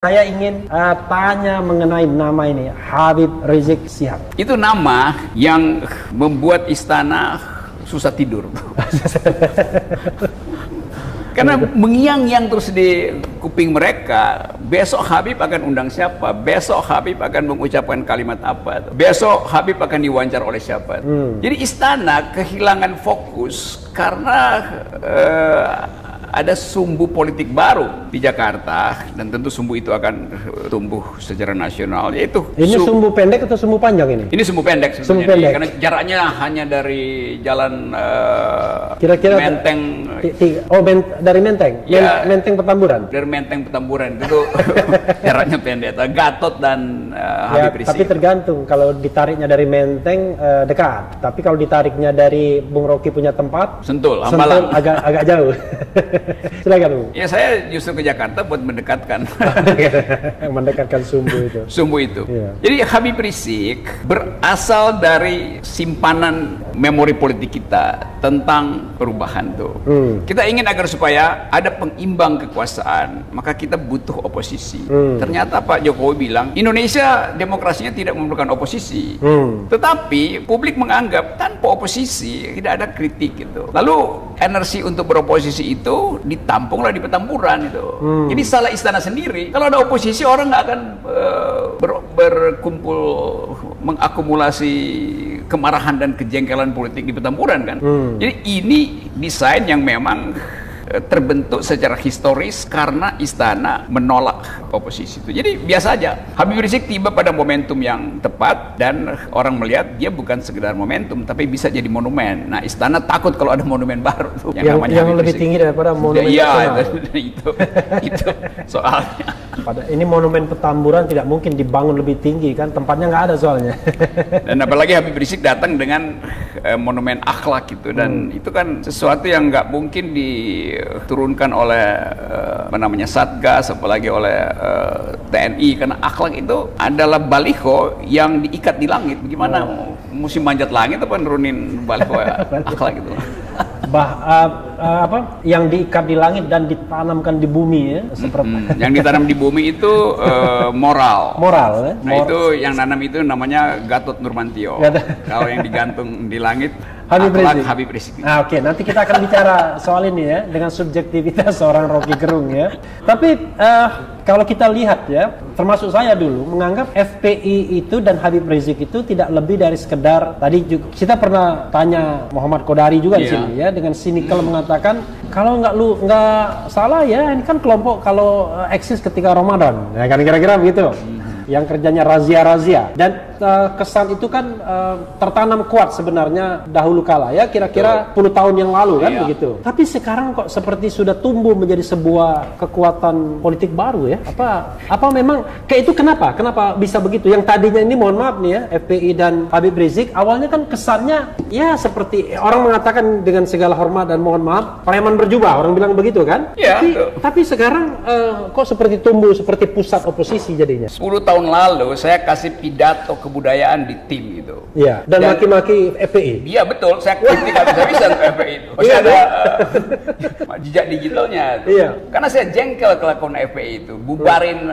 Saya ingin tanya mengenai nama ini, Habib Rizik Syihab. Itu nama yang membuat istana susah tidur. Karena mengiang-iang terus di kuping mereka. Besok Habib akan undang siapa? Besok Habib akan mengucapkan kalimat apa? Besok Habib akan diwawancara oleh siapa? Jadi istana kehilangan fokus karena ada sumbu politik baru di Jakarta, dan tentu sumbu itu akan tumbuh secara nasional, yaitu ini sumbu pendek atau sumbu panjang ini? Ini sumbu pendek sumbu pendek. Karena jaraknya hanya dari jalan kira-kira Menteng. Dari Menteng? Ya, Menteng Petamburan? Dari Menteng Petamburan itu jaraknya pendek. Gatot dan Habib Rizik. Tapi tergantung, kalau ditariknya dari Menteng dekat, tapi kalau ditariknya dari Bung Rocky punya tempat Sentul, Hambalang, agak jauh. Silakan Bu. Ya, saya justru ke Jakarta buat mendekatkan mendekatkan sumbu itu. Sumbu itu. Iya. Jadi Habib Rizik berasal dari simpanan memori politik kita tentang perubahan tuh. Kita ingin agar supaya ada pengimbang kekuasaan, maka kita butuh oposisi. Ternyata Pak Jokowi bilang Indonesia demokrasinya tidak memerlukan oposisi. Tetapi publik menganggap tanpa oposisi tidak ada kritik gitu. Lalu energi untuk beroposisi itu ditampunglah di Petamburan itu. Jadi salah istana sendiri. Kalau ada oposisi, orang nggak akan berkumpul mengakumulasi kemarahan dan kejengkelan politik di Petamburan kan. Jadi ini desain yang memang terbentuk secara historis karena istana menolak oposisi itu. Jadi biasa aja. Habib Rizik tiba pada momentum yang tepat dan orang melihat dia bukan sekedar momentum tapi bisa jadi monumen. Nah, istana takut kalau ada monumen baru tuh yang lebih tinggi daripada monumen. Iya, itu soalnya. Ini monumen Petamburan tidak mungkin dibangun lebih tinggi kan, tempatnya nggak ada soalnya. Dan apalagi Habib Rizik datang dengan monumen akhlak gitu, dan itu kan sesuatu yang nggak mungkin diturunkan oleh Satgas, apalagi oleh TNI, karena akhlak itu adalah baliho yang diikat di langit. Bagaimana musim manjat langit apa nurunin baliho akhlak itu? Yang diikat di langit dan ditanamkan di bumi ya, seperti yang ditanam di bumi itu moral ya? Nah, itu yang nanam itu namanya Gatot Nurmantio. Kalau yang digantung di langit Habib Rizik. Nah, oke, nanti kita akan bicara soal ini ya, dengan subjektivitas seorang Rocky Gerung ya. Tapi kalau kita lihat ya, termasuk saya dulu menganggap FPI itu dan Habib Rizik itu tidak lebih dari sekedar, tadi juga, kita pernah tanya Muhammad Kodari juga di sini ya, dengan sinikal mengatakan kalau nggak salah ya, ini kan kelompok kalau eksis ketika Ramadan, ya kan kira-kira begitu. Yang kerjanya razia-razia, dan kesan itu kan tertanam kuat sebenarnya dahulu kala ya, kira-kira 10 tahun yang lalu kan begitu. Tapi sekarang kok seperti sudah tumbuh menjadi sebuah kekuatan politik baru ya. Apa memang kayak itu kenapa bisa begitu? Yang tadinya ini, mohon maaf nih ya, FPI dan Habib Rizik awalnya kan kesannya ya seperti orang mengatakan dengan segala hormat dan mohon maaf, preman berjubah, orang bilang begitu kan? Tapi sekarang kok seperti tumbuh seperti pusat oposisi jadinya. 10 tahun lalu saya kasih pidato kebudayaan di tim itu. Iya, dan maki-maki FPI. Iya betul, saya kritik habis-habisan ke FPI itu. Masih ada jejak digitalnya. Iya. Karena saya jengkel kelakuan FPI itu. Bubarin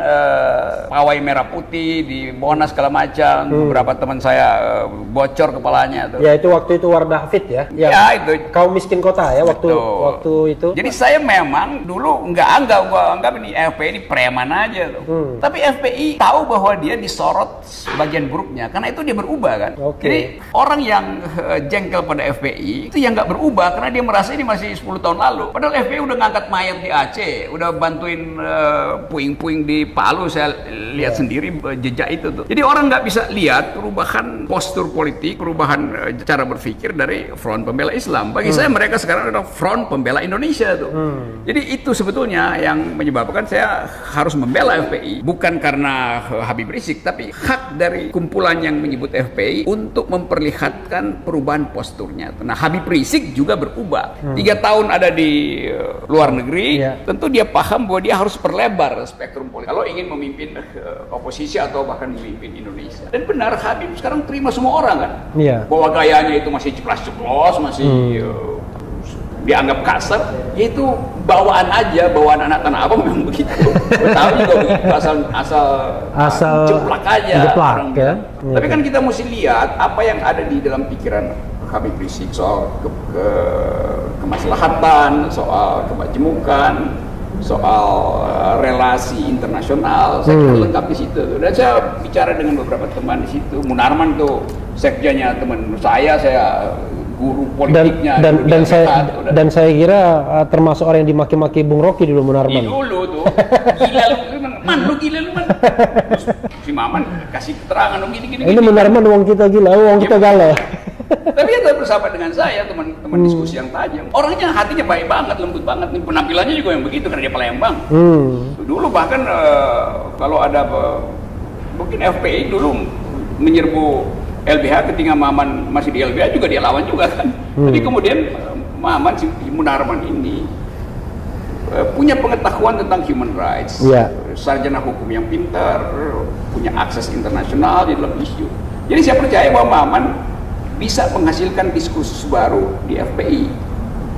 pawai merah putih di Monas segala macam. Beberapa teman saya bocor kepalanya tuh. Ya, itu waktu itu Wardah Hafid ya. Ya, itu kaum miskin kota ya waktu itu. Jadi saya memang dulu nggak anggap ini FPI ini preman aja tuh. Tapi FPI tahu bahwa dia disorot bagian buruknya, karena itu dia berubah kan. Jadi orang yang jengkel pada FPI itu yang nggak berubah karena dia merasa ini masih 10 tahun lalu. Padahal FPI udah ngangkat mayat di Aceh, udah bantuin puing-puing di Palu, saya lihat sendiri jejak itu tuh. Jadi orang nggak bisa lihat perubahan postur politik, perubahan cara berpikir dari Front Pembela Islam. Bagi saya mereka sekarang adalah Front Pembela Indonesia tuh. Jadi itu sebetulnya yang menyebabkan saya harus membela FPI, bukan karena Habib Rizik, tapi hak dari kumpulan yang menyebut FPI untuk memperlihatkan perubahan posturnya. Nah, Habib Rizik juga berubah. 3 tahun ada di luar negeri, tentu dia paham bahwa dia harus perlebar spektrum politik kalau ingin memimpin oposisi atau bahkan memimpin Indonesia. Dan benar, Habib sekarang terima semua orang kan, bahwa gayanya itu masih ceplas-ceplos, masih dianggap kasar, itu bawaan aja, bawaan anak Tanah Abang memang begitu. Betawi juga begitu, asal jeplak aja. Jeplak, ya. Tapi kan kita mesti lihat apa yang ada di dalam pikiran Habib Rizik soal kemaslahatan, soal kemajemukan, soal relasi internasional. Saya kira lengkap di situ. Dan saya bicara dengan beberapa teman di situ. Munarman tuh sekjennya teman saya guru politiknya. Dan saya kira termasuk orang yang dimaki-maki Bung Rocky dulu, Munarman. Dulu tuh, gila lu gila lu man. Terus si Maman kasih keterangan dong gini. Ini Munarman uang kita gila, uang kita galau. Tapi dia bersama dengan saya, teman diskusi yang tajam. Orangnya hatinya baik banget, lembut banget. Nih, penampilannya juga yang begitu karena dia Palembang. Dulu bahkan kalau ada mungkin FPI dulu menyerbu LBH ketika Maman masih di LBH juga dia lawan juga kan. Tapi kemudian Maman si Munarman ini punya pengetahuan tentang human rights, sarjana hukum yang pintar, punya akses internasional di dalam isu. Jadi saya percaya bahwa Maman bisa menghasilkan diskursus baru di FPI.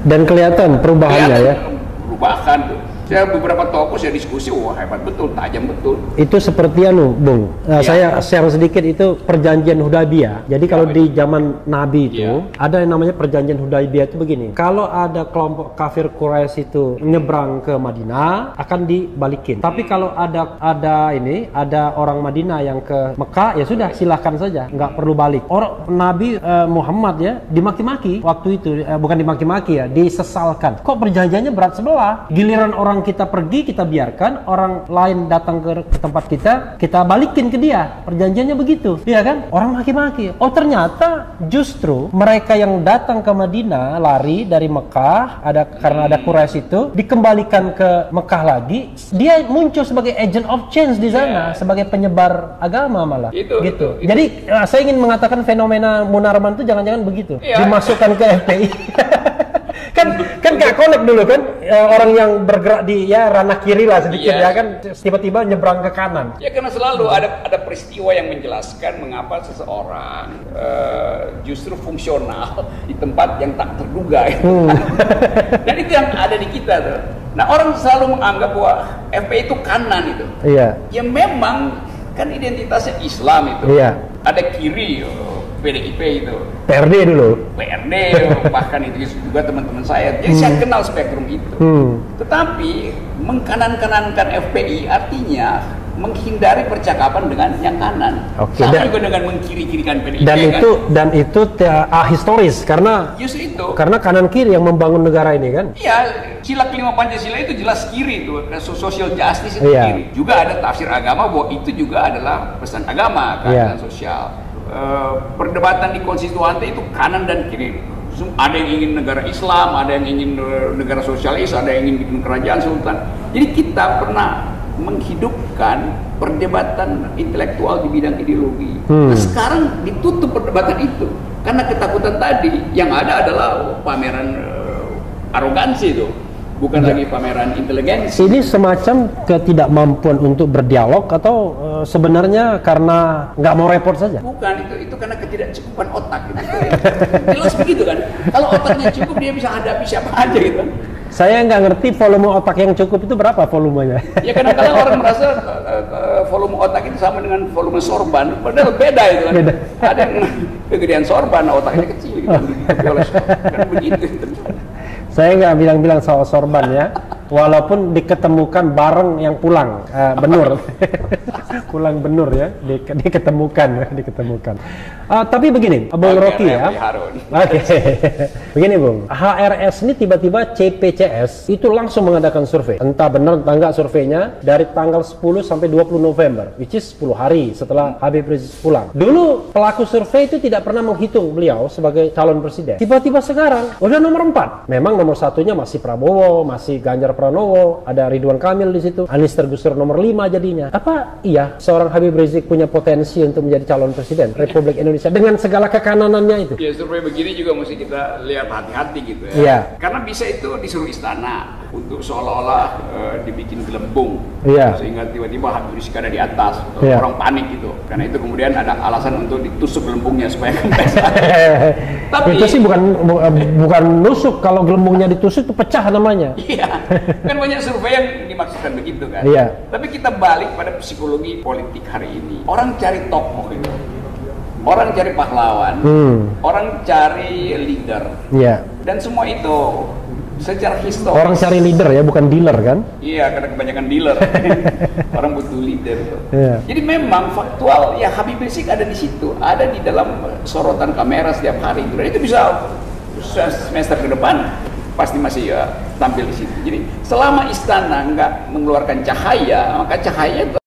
Dan kelihatan perubahannya ya. Perubahan tuh. Saya beberapa tokoh saya diskusi, wah hebat betul, tajam betul. Itu seperti Bung. Saya share sedikit itu perjanjian Hudaybiyah. Jadi kalau di zaman Nabi itu ada yang namanya perjanjian Hudaybiyah itu begini. Kalau ada kelompok kafir Quraisy itu nyebrang ke Madinah akan dibalikin. Tapi kalau ada orang Madinah yang ke Mekah ya sudah silahkan saja, nggak perlu balik. Orang Nabi Muhammad ya dimaki-maki waktu itu, bukan dimaki-maki ya, disesalkan. Kok perjanjiannya berat sebelah? Giliran orang kita pergi, kita biarkan orang lain datang ke tempat kita balikin ke dia. Perjanjiannya begitu, iya kan? Orang maki-maki. Oh ternyata justru mereka yang datang ke Madinah lari dari Mekah, karena ada Quraisy itu, dikembalikan ke Mekah lagi. Dia muncul sebagai agent of change di sana, sebagai penyebar agama malah. Gitu. Jadi saya ingin mengatakan fenomena Munarman itu jangan-jangan begitu, dimasukkan ke FPI. kan gak connect dulu kan, orang yang bergerak di ranah kiri lah sedikit ya kan, tiba-tiba nyebrang ke kanan. Ya karena selalu ada peristiwa yang menjelaskan mengapa seseorang justru fungsional di tempat yang tak terduga. Dan itu yang ada di kita tuh. Nah orang selalu menganggap bahwa FPI itu kanan itu. Iya. Ya memang kan identitasnya Islam itu. Iya. Ada kiri. PDIP itu, PRD dulu, bahkan itu juga teman-teman saya. Jadi saya kenal spektrum itu. Tetapi mengkanan-kanankan FPI artinya menghindari percakapan dengan yang kanan. Sama juga dengan mengkiri-kirikan PDIP. Dan itu historis karena karena kanan kiri yang membangun negara ini kan. Iya, sila kelima Pancasila itu jelas kiri itu, social justice itu kiri. Juga ada tafsir agama bahwa itu juga adalah pesan agama, keadilan sosial. Perdebatan di konstituante itu kanan dan kiri. Ada yang ingin negara Islam, ada yang ingin negara sosialis, ada yang ingin bikin kerajaan sultan. Jadi kita pernah menghidupkan perdebatan intelektual di bidang ideologi. Nah, sekarang ditutup perdebatan itu karena ketakutan tadi. Yang ada adalah pameran arogansi itu. Bukan lagi pameran inteligensi. Ini semacam ketidakmampuan untuk berdialog atau sebenarnya karena nggak mau repot saja? Bukan, itu karena ketidakcukupan otak gitu. Jelas begitu kan? Kalau otaknya cukup dia bisa hadapi siapa aja gitu. Saya nggak ngerti volume otak yang cukup itu berapa volumenya. Ya kadang-kadang orang merasa volume otak itu sama dengan volume sorban, padahal beda itu kan. Beda. Ada yang kegedean sorban, otaknya kecil gitu. Kan begitu. Saya nggak bilang-bilang soal sorban ya, walaupun diketemukan bareng yang pulang benur, pulang benur ya, diketemukan. Tapi begini, Bung Rocky ya, begini Bung, HRS ini tiba-tiba CPCS itu langsung mengadakan survei, entah benar entah enggak surveinya dari tanggal 10 sampai 20 November, which is 10 hari setelah Habib Rizik pulang. Dulu pelaku survei itu tidak pernah menghitung beliau sebagai calon presiden. Tiba-tiba sekarang udah nomor 4. Memang nomor satunya masih Prabowo, masih Ganjar Pranowo, ada Ridwan Kamil di situ, Anies tergusur nomor 5 jadinya. Apa iya seorang Habib Rizik punya potensi untuk menjadi calon presiden Republik Indonesia dengan segala kekananannya itu? Ya survei begini juga mesti kita lihat hati-hati gitu ya. Karena bisa itu disuruh istana. untuk seolah-olah dibikin gelembung, sehingga tiba-tiba Habib Rizik ada di atas, orang panik gitu. Karena itu kemudian ada alasan untuk ditusuk gelembungnya supaya kempes. Tapi itu sih bukan nusuk, kalau gelembungnya ditusuk itu pecah namanya. Iya, kan banyak survei yang dimaksudkan begitu kan. Tapi kita balik pada psikologi politik hari ini. Orang cari tokoh itu. Orang cari pahlawan, orang cari leader, dan semua itu secara historis. Orang cari leader ya, bukan dealer kan? Iya, karena kebanyakan dealer. Orang butuh leader. Jadi memang faktual ya Habib Rizik ada di situ, ada di dalam sorotan kamera setiap hari. Dan itu bisa semester ke depan pasti masih tampil di situ. Jadi selama istana nggak mengeluarkan cahaya, maka cahaya itu